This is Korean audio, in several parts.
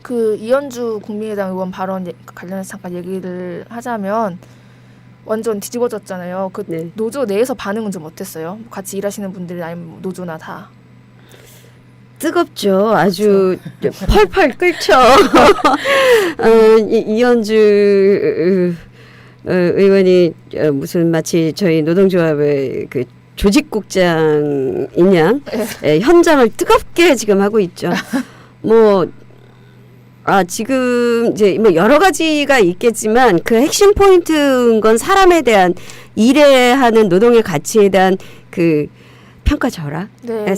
그 이현주 국민의당 의원 발언 관련해서 잠깐 얘기를 하자면 완전 뒤집어졌잖아요. 그 네. 노조 내에서 반응은 좀 어땠어요? 같이 일하시는 분들이 아니면 노조나 다. 뜨겁죠. 아주 펄펄 끓죠. 이현주 의원이 무슨 마치 저희 노동조합의 그 조직국장인 양 현장을 뜨겁게 지금 하고 있죠. 지금 이제 뭐 여러 가지가 있겠지만 그 핵심 포인트인 건 사람에 대한 일에 하는 노동의 가치에 대한 그 평가절하. 네.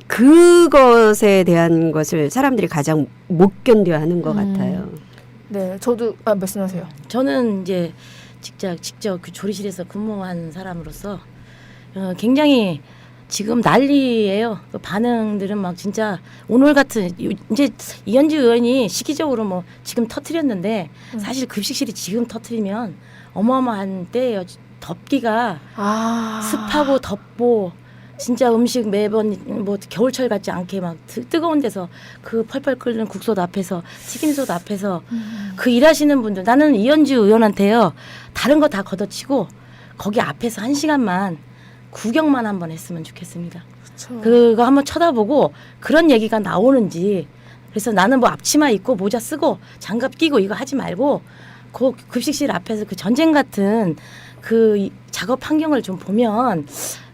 그것에 대한 것을 사람들이 가장 못 견뎌하는 것 같아요. 네, 저도 말씀하세요. 저는 이제 직접 그 조리실에서 근무한 사람으로서 굉장히 지금 난리예요. 그 반응들은 막 진짜 오늘 같은 이제 이현주 의원이 시기적으로 뭐 지금 터트렸는데 사실 급식실이 지금 터트리면 어마어마한 때예요. 덥기가 습하고 덥고 진짜 음식 매번 뭐 겨울철 같지 않게 막 뜨거운 데서 그 펄펄 끓는 국솥 앞에서 튀김솥 앞에서 그 일하시는 분들 나는 이현주 의원한테요 다른 거 다 걷어치고 거기 앞에서 1시간만 구경만 한번 했으면 좋겠습니다. 그쵸. 그거 한번 쳐다보고 그런 얘기가 나오는지 그래서 나는 뭐 앞치마 입고 모자 쓰고 장갑 끼고 이거 하지 말고 그 급식실 앞에서 그 전쟁 같은 그 작업 환경을 좀 보면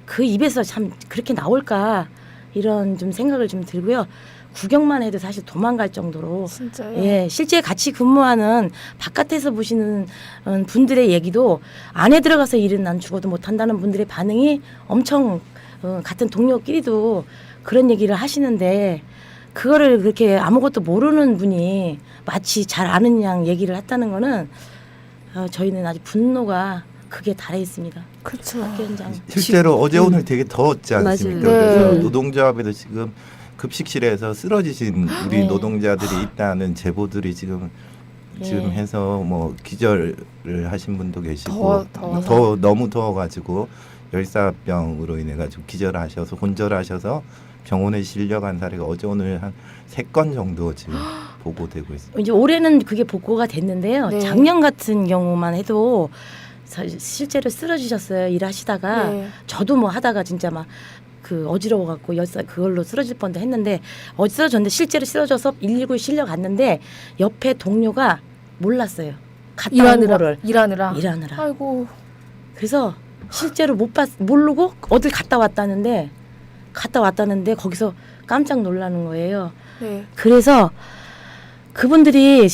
그 입에서 참 그렇게 나올까 이런 좀 생각을 좀 들고요. 구경만 해도 사실 도망갈 정도로 진짜요? 예, 실제 같이 근무하는 바깥에서 보시는 분들의 얘기도 안에 들어가서 일은 난 죽어도 못한다는 분들의 반응이 엄청 같은 동료끼리도 그런 얘기를 하시는데 그거를 그렇게 아무것도 모르는 분이 마치 잘 아는 양 얘기를 했다는 거는 저희는 아주 분노가 극에 달해 있습니다. 그렇죠. 현장. 실제로 어제 오늘 되게 더웠지 않습니까? 맞아요. 그래서 네. 노동조합에도 지금 급식실에서 쓰러지신 우리 네. 노동자들이 있다는 제보들이 지금 해서 뭐 기절을 하신 분도 계시고 더워서. 너무 더워가지고 열사병으로 인해 가지고 기절하셔서 혼절하셔서 병원에 실려간 사례가 어제 오늘 한 3건 정도 지금 보고되고 있습니다. 이제 올해는 그게 복구가 됐는데요. 네. 작년 같은 경우만 해도 실제로 쓰러지셨어요. 일하시다가 네. 저도 뭐 하다가 진짜 막 그 어지러워 갖고 그걸로 쓰러질 뻔도 했는데 쓰러졌는데 실제로 쓰러져서 119에 실려갔는데 옆에 동료가 몰랐어요. 갔다 온 거를 일하느라. 아이고. 그래서 실제로 모르고 어딜 갔다 왔다는데 거기서 깜짝 놀라는 거예요. 네. 그래서 그분들이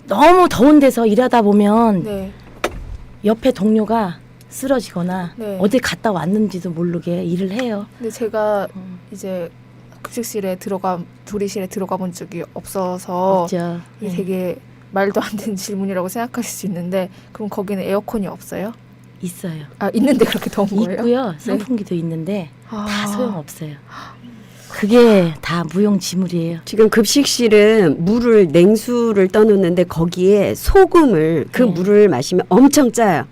너무 더운 데서 일하다 보면 네. 옆에 동료가 쓰러지거나 네. 어디 갔다 왔는지도 모르게 일을 해요. 근데 제가 이제 급식실에 조리실에 들어가 본 적이 없어서 없죠. 이게 되게 말도 안 되는 질문이라고 생각하실 수 있는데 그럼 거기는 에어컨이 없어요? 있어요. 있는데 그렇게 더운 거예요? 있고요. 네. 선풍기도 있는데 다 소용없어요. 그게 다 무용지물이에요. 지금 급식실은 냉수를 떠놓는데 거기에 소금을 그 네. 물을 마시면 엄청 짜요.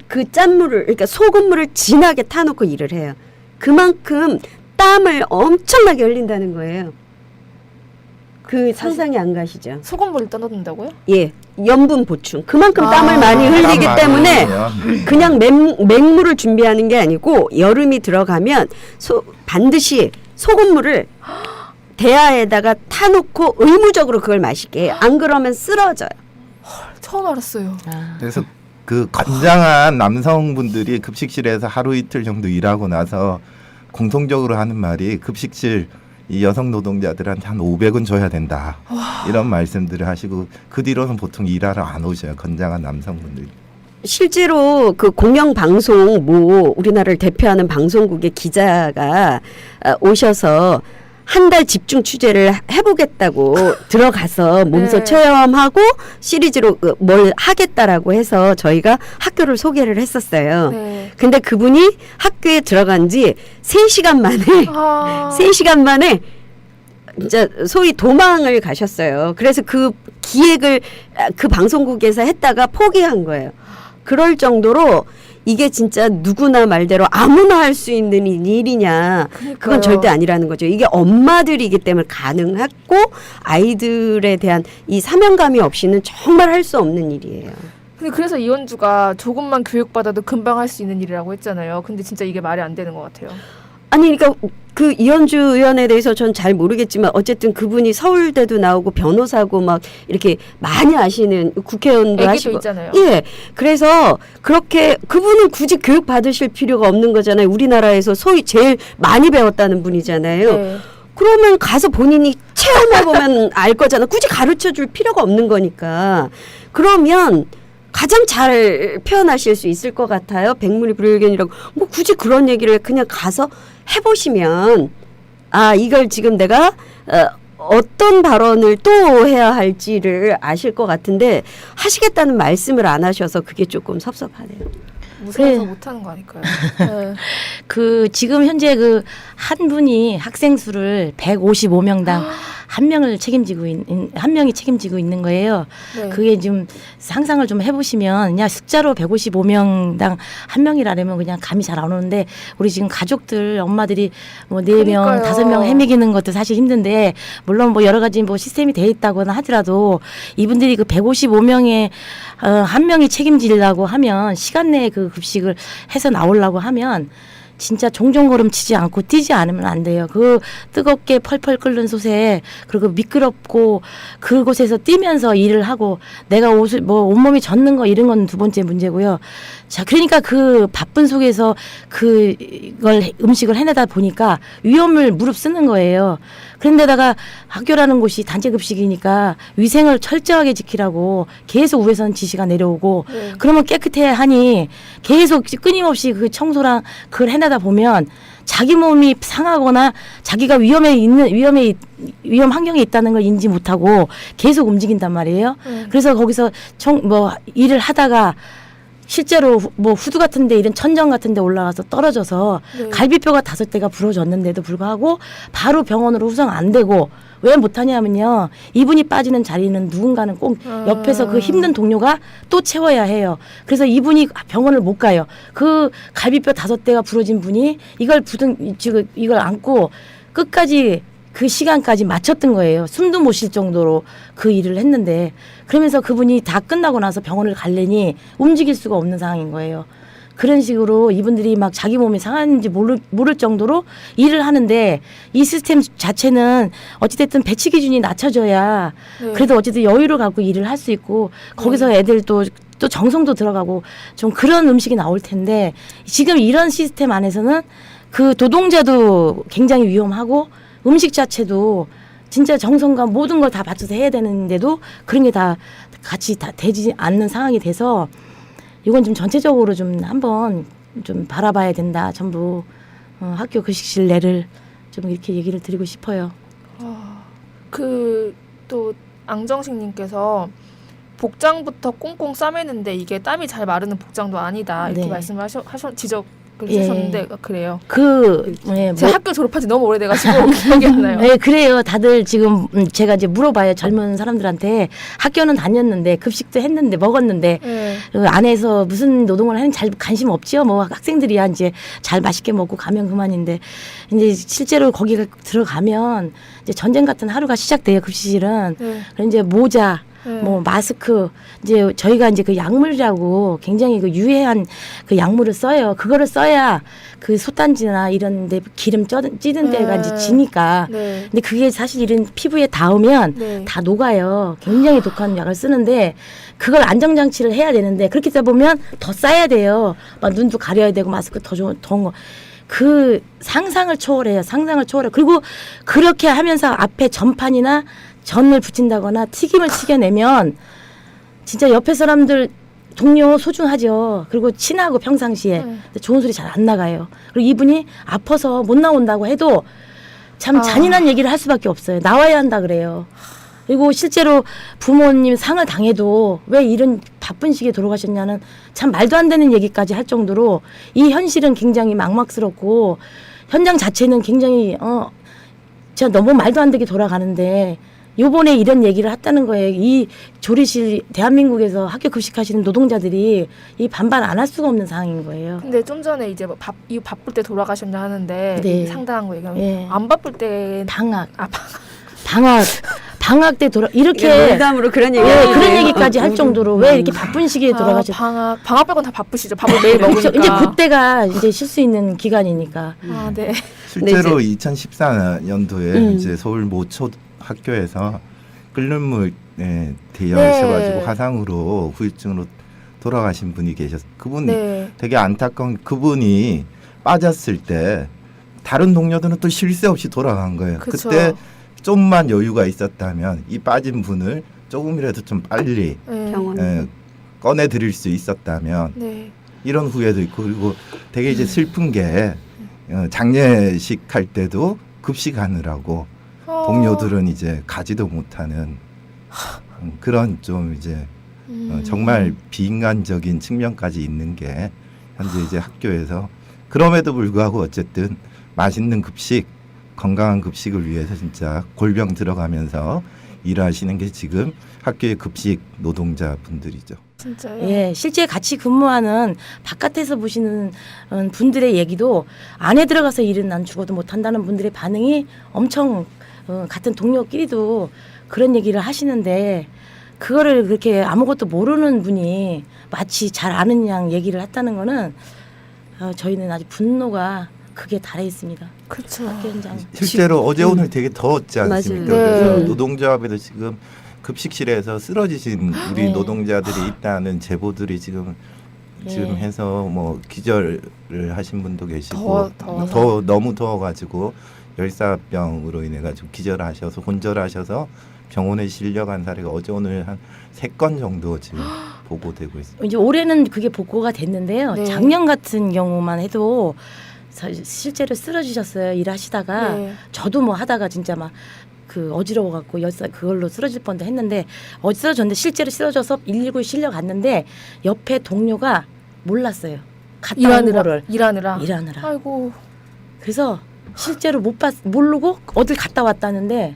그 짠물을 그러니까 소금물을 진하게 타놓고 일을 해요. 그만큼 땀을 엄청나게 흘린다는 거예요. 그 상상이 안 가시죠? 소금물을 떠넣는다고요? 예, 염분 보충. 그만큼 땀을 많이 흘리기 땀 때문에 많이 흘리면. 그냥 맹물을 준비하는 게 아니고 여름이 들어가면 반드시 소금물을 대야에다가 타놓고 의무적으로 그걸 마시게 해요. 안 그러면 쓰러져요. 처음 알았어요. 그래서 그 건장한 남성분들이 급식실에서 하루 이틀 정도 일하고 나서 공통적으로 하는 말이 급식실 이 여성 노동자들한테 한 500은 줘야 된다. 이런 말씀들을 하시고 그 뒤로는 보통 일하러 안 오셔요. 건장한 남성분들이. 실제로 그 공영방송 우리나라를 대표하는 방송국의 기자가 오셔서 한 달 집중 취재를 해보겠다고 들어가서 몸소 네. 체험하고 시리즈로 뭘 하겠다라고 해서 저희가 학교를 소개를 했었어요. 네. 근데 그분이 학교에 들어간 지 3시간 만에 3시간 만에 진짜 소위 도망을 가셨어요. 그래서 그 기획을 그 방송국에서 했다가 포기한 거예요. 그럴 정도로 이게 진짜 누구나 말대로 아무나 할 수 있는 일이냐. 그건 절대 아니라는 거죠. 이게 엄마들이기 때문에 가능하고 아이들에 대한 이 사명감이 없이는 정말 할 수 없는 일이에요. 근데 그래서 이현주가 조금만 교육받아도 금방 할 수 있는 일이라고 했잖아요. 근데 진짜 이게 말이 안 되는 것 같아요. 아니 그러니까 그 이현주 의원에 대해서 전 잘 모르겠지만 어쨌든 그분이 서울대도 나오고 변호사고 막 이렇게 많이 아시는 국회의원도 애기도 하시고 있잖아요. 예. 그래서 그렇게 그분은 굳이 교육 받으실 필요가 없는 거잖아요. 우리나라에서 소위 제일 많이 배웠다는 분이잖아요. 네. 그러면 가서 본인이 체험해 보면 알 거잖아. 굳이 가르쳐 줄 필요가 없는 거니까. 그러면 가장 잘 표현하실 수 있을 것 같아요. 백문이 불여일견이라고. 뭐 굳이 그런 얘기를 그냥 가서 해보시면 아 이걸 지금 내가 어떤 발언을 또 해야 할지를 아실 것 같은데 하시겠다는 말씀을 안 하셔서 그게 조금 섭섭하네요. 무서워서 그래. 못하는 거 아닐까요? 네. 그 지금 현재 그 한 분이 학생 수를 155명당 한 명을 한 명이 책임지고 있는 거예요. 네. 그게 지금 상상을 좀 해보시면 그냥 숫자로 155명당 한 명이라면 그냥 감이 잘 안 오는데 우리 지금 가족들 엄마들이 뭐 4명, 그러니까요. 5명 헤매기는 것도 사실 힘든데 물론 뭐 여러 가지 뭐 시스템이 돼 있다거나 하더라도 이분들이 그 155명의 한 명이 책임지려고 하면 시간 내에 그 급식을 해서 나오려고 하면 진짜 종종걸음 치지 않고 뛰지 않으면 안 돼요. 그 뜨겁게 펄펄 끓는 솥에 그리고 미끄럽고 그곳에서 뛰면서 일을 하고 내가 옷을 뭐 온몸이 젖는 거 이런 건 두 번째 문제고요. 자, 그러니까 그 바쁜 속에서 그걸 음식을 해내다 보니까 위험을 무릅쓰는 거예요. 그런데다가 학교라는 곳이 단체 급식이니까 위생을 철저하게 지키라고 계속 위에서는 지시가 내려오고 네. 그러면 깨끗해야 하니 계속 끊임없이 그 청소랑 그걸 해내다 보면 자기 몸이 상하거나 자기가 위험 환경에 있다는 걸 인지 못하고 계속 움직인단 말이에요. 그래서 거기서 일을 하다가 실제로 뭐 후두 같은데 이런 천정 같은데 올라가서 떨어져서 네. 갈비뼈가 5대가 부러졌는데도 불구하고 바로 병원으로 후송 안 되고 왜 못하냐면요. 이분이 빠지는 자리는 누군가는 꼭 옆에서 그 힘든 동료가 또 채워야 해요. 그래서 이분이 병원을 못 가요. 그 갈비뼈 5대가 부러진 분이 지금 이걸 안고 끝까지 그 시간까지 마쳤던 거예요. 숨도 못 쉴 정도로 그 일을 했는데 그러면서 그분이 다 끝나고 나서 병원을 가려니 움직일 수가 없는 상황인 거예요. 그런 식으로 이분들이 막 자기 몸이 상하는지 모를 정도로 일을 하는데 이 시스템 자체는 어찌됐든 배치 기준이 낮춰져야 네. 그래도 어쨌든 여유를 갖고 일을 할 수 있고 거기서 애들 또 정성도 들어가고 좀 그런 음식이 나올 텐데 지금 이런 시스템 안에서는 그 노동자도 굉장히 위험하고 음식 자체도 진짜 정성과 모든 걸 다 바쳐서 해야 되는데도 그런 게 다 같이 다 되지 않는 상황이 돼서 이건 좀 전체적으로 좀 한번 좀 바라봐야 된다. 전부 학교 급식실 내를 좀 이렇게 얘기를 드리고 싶어요. 그 또 앙정식님께서 복장부터 꽁꽁 싸매는데 이게 땀이 잘 마르는 복장도 아니다 이렇게 네. 말씀을 지적을 예. 해주셨는데 그래요. 뭐 제가 학교 졸업한 지 너무 오래돼가지고 기억이 안 나요. 네, 그래요. 다들 지금 제가 이제 물어봐요. 젊은 사람들한테 학교는 다녔는데 급식도 했는데 먹었는데 네. 그 안에서 무슨 노동을 하는지 잘 관심 없지요. 뭐 학생들이야 이제 잘 맛있게 먹고 가면 그만인데 이제 실제로 거기 들어가면 이제 전쟁 같은 하루가 시작돼요. 급식실은. 네. 그래서 이제 모자 네. 뭐 마스크 이제 저희가 이제 그 약물이라고 굉장히 그 유해한 그 약물을 써요. 그거를 써야 그 솥단지나 이런 데 기름 찌든 데가 이제 지니까. 네. 근데 그게 사실 이런 피부에 닿으면 네. 다 녹아요. 굉장히 독한 약을 쓰는데 그걸 안정장치를 해야 되는데 그렇게 되다 보면 더 싸야 돼요. 막 눈도 가려야 되고 마스크 더운 거. 그 상상을 초월해요. 상상을 초월해. 그리고 그렇게 하면서 앞에 전판이나 전을 붙인다거나 튀김을 튀겨내면 진짜 옆에 사람들 동료 소중하죠. 그리고 친하고 평상시에 근데 좋은 소리 잘 안 나가요. 그리고 이분이 아파서 못 나온다고 해도 참 잔인한 얘기를 할 수밖에 없어요. 나와야 한다 그래요. 그리고 실제로 부모님 상을 당해도 왜 이런 바쁜 시기에 돌아가셨냐는 참 말도 안 되는 얘기까지 할 정도로 이 현실은 굉장히 막막스럽고 현장 자체는 굉장히 진짜 너무 말도 안 되게 돌아가는데 요번에 이런 얘기를 했다는 거예요. 이 조리실 대한민국에서 학교 급식하시는 노동자들이 이 반발 안 할 수가 없는 상황인 거예요. 근데 좀 전에 이제 뭐 이 바쁠 때 돌아가셨냐 하는데 네. 상당한 거 얘기하면 예. 안 바쁠 때 방학, 아, 방학 때 이렇게 농담으로 그런 얘기. 예, 그런 얘기까지 할 정도로 왜 이렇게 바쁜 시기에 돌아가셨? 방학 빼곤 다 바쁘시죠. 밥을 매일 먹으니까. 이제 그때가 이제 쉴 수 있는 기간이니까. 아, 네. 실제로 2014년도에 음. 이제 서울 모초 학교에서 끓는 물에 대여하셔가지고 네. 화상으로 후유증으로 돌아가신 분이 계셨어요. 그분 네. 되게 안타까운 그분이 빠졌을 때 다른 동료들은 또 쉴 새 없이 돌아간 거예요. 그쵸. 그때 좀만 여유가 있었다면 이 빠진 분을 조금이라도 좀 빨리 네. 병원. 꺼내 드릴 수 있었다면 네. 이런 후회도 있고 그리고 되게 이제 슬픈 게 장례식 할 때도 급식하느라고 동료들은 이제 가지도 못하는 그런 좀 이제 정말 비인간적인 측면까지 있는 게 현재 이제 학교에서 그럼에도 불구하고 어쨌든 맛있는 급식, 건강한 급식을 위해서 진짜 골병 들어가면서 일하시는 게 지금 학교의 급식 노동자분들이죠. 진짜요? 예, 실제 같이 근무하는 바깥에서 보시는 분들의 얘기도 안에 들어가서 일은 난 죽어도 못한다는 분들의 반응이 엄청 같은 동료끼리도 그런 얘기를 하시는데 그거를 그렇게 아무것도 모르는 분이 마치 잘 아는 양 얘기를 했다는 거는 저희는 아주 분노가 크게 달해 있습니다. 그렇죠. 학교 현장. 실제로 어제 오늘 되게 더웠지 않습니까? 맞아요. 그래서 네. 노동조합에도 지금 급식실에서 쓰러지신 우리 네. 노동자들이 있다는 제보들이 지금 네. 해서 뭐 기절을 하신 분도 계시고 더워서. 너무 더워가지고 열사병으로 인해 가지고 기절하셔서 혼절하셔서 병원에 실려간 사례가 어제 오늘 한 3건 정도 지금 보고되고 있습니다. 이제 올해는 그게 복구가 됐는데요. 네. 작년 같은 경우만 해도 실제로 쓰러지셨어요. 일하시다가 네. 저도 뭐 하다가 진짜 막 그 어지러워 갖고 그걸로 쓰러질 뻔도 했는데 쓰러졌는데 실제로 쓰러져서 119에 실려갔는데 옆에 동료가 몰랐어요. 갔다 온 거를 일하느라. 일하느라. 그래서 실제로 모르고 어딜 갔다 왔다는데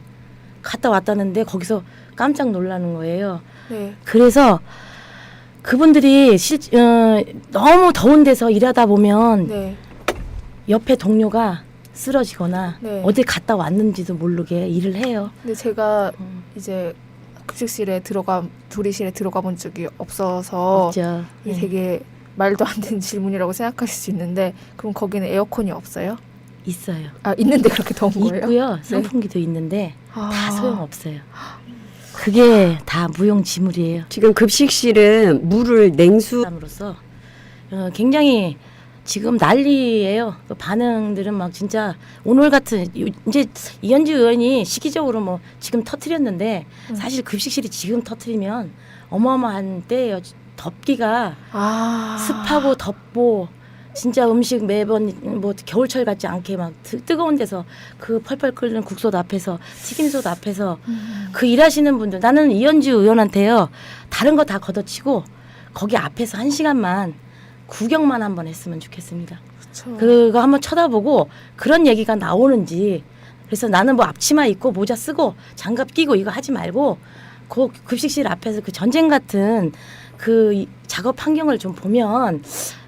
거기서 깜짝 놀라는 거예요. 네. 그래서 그분들이 너무 더운 데서 일하다 보면 네. 옆에 동료가 쓰러지거나 네. 어딜 갔다 왔는지도 모르게 일을 해요. 근데 제가 이제 급식실에 조리실에 들어가 본 적이 없어서 없죠. 이게 네. 되게 말도 안 되는 질문이라고 생각하실 수 있는데 그럼 거기는 에어컨이 없어요? 있어요. 아, 있는데 그렇게 더운 거예요? 있고요. 선풍기도 있는데 아. 다 소용없어요. 그게 다 무용지물이에요. 지금 급식실은 물을 냉수 사람으로서 굉장히 지금 난리예요. 그 반응들은 막 진짜 오늘 같은 이제 이현주 의원이 시기적으로 뭐 지금 터트렸는데 사실 급식실이 지금 터트리면 어마어마한 때예요. 덥기가 습하고 덥고 진짜 음식 매번 뭐 겨울철 같지 않게 막 뜨거운 데서 그 펄펄 끓는 국솥 앞에서 튀김솥 앞에서 그 일하시는 분들 나는 이현주 의원한테요 다른 거 다 걷어치고 거기 앞에서 1시간만 구경만 한번 했으면 좋겠습니다. 그쵸. 그거 한번 쳐다보고 그런 얘기가 나오는지 그래서 나는 뭐 앞치마 입고 모자 쓰고 장갑 끼고 이거 하지 말고 그 급식실 앞에서 그 전쟁 같은 그 작업 환경을 좀 보면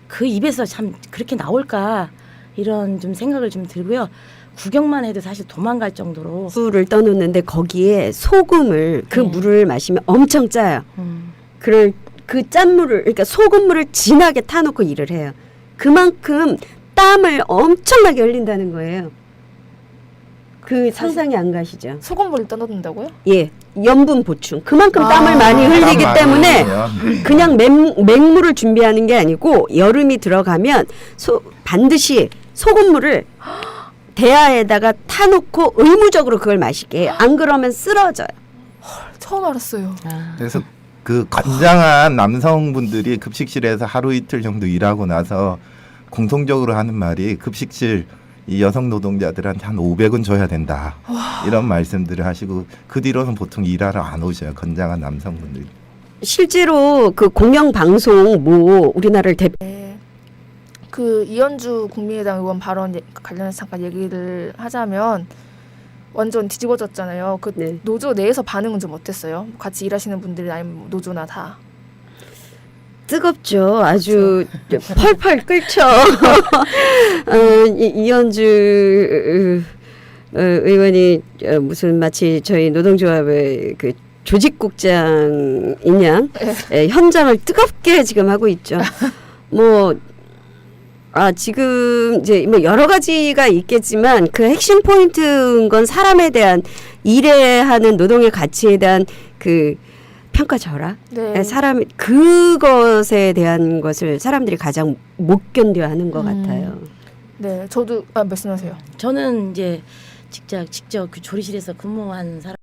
그 입에서 참 그렇게 나올까 이런 좀 생각을 좀 들고요. 구경만 해도 사실 도망갈 정도로 물을 떠놓는데 거기에 소금을 그 네. 물을 마시면 엄청 짜요. 그 짠물을 그러니까 소금물을 진하게 타놓고 일을 해요. 그만큼 땀을 엄청나게 흘린다는 거예요. 그 상상이 안 가시죠? 소금물을 떠넣는다고요? 예, 염분 보충. 그만큼 땀을 많이 흘리기 땀 때문에 많이 흘리면 그냥 맹물을 준비하는 게 아니고 여름이 들어가면 반드시 소금물을 대야에다가 타놓고 의무적으로 그걸 마시게 해요. 안 그러면 쓰러져요. 처음 알았어요. 그래서 그 건장한 남성분들이 급식실에서 하루 이틀 정도 일하고 나서 공통적으로 하는 말이 급식실 이 여성 노동자들한테 한 500은 줘야 된다. 이런 말씀들을 하시고 그 뒤로는 보통 일하러 안 오셔요. 건장한 남성분들이. 실제로 그 공영방송 우리나라를 네. 그 이현주 국민의당 의원 발언 관련해서 잠깐 얘기를 하자면 완전 뒤집어졌잖아요. 그 네. 노조 내에서 반응은 좀 어땠어요? 같이 일하시는 분들이 아니면 뭐 노조나 다. 뜨겁죠. 아주 펄펄 끓죠. 이현주 의원이 무슨 마치 저희 노동조합의 그 조직국장인 양 현장을 뜨겁게 지금 하고 있죠. 뭐 지금 이제 뭐 여러 가지가 있겠지만 그 핵심 포인트인 건 사람에 대한 일에 하는 노동의 가치에 대한 그 평가 절하. 네. 사람이 그것에 대한 것을 사람들이 가장 못 견뎌하는 것 같아요. 네, 저도 말씀하세요. 저는 이제 직접 그 조리실에서 근무한 사람.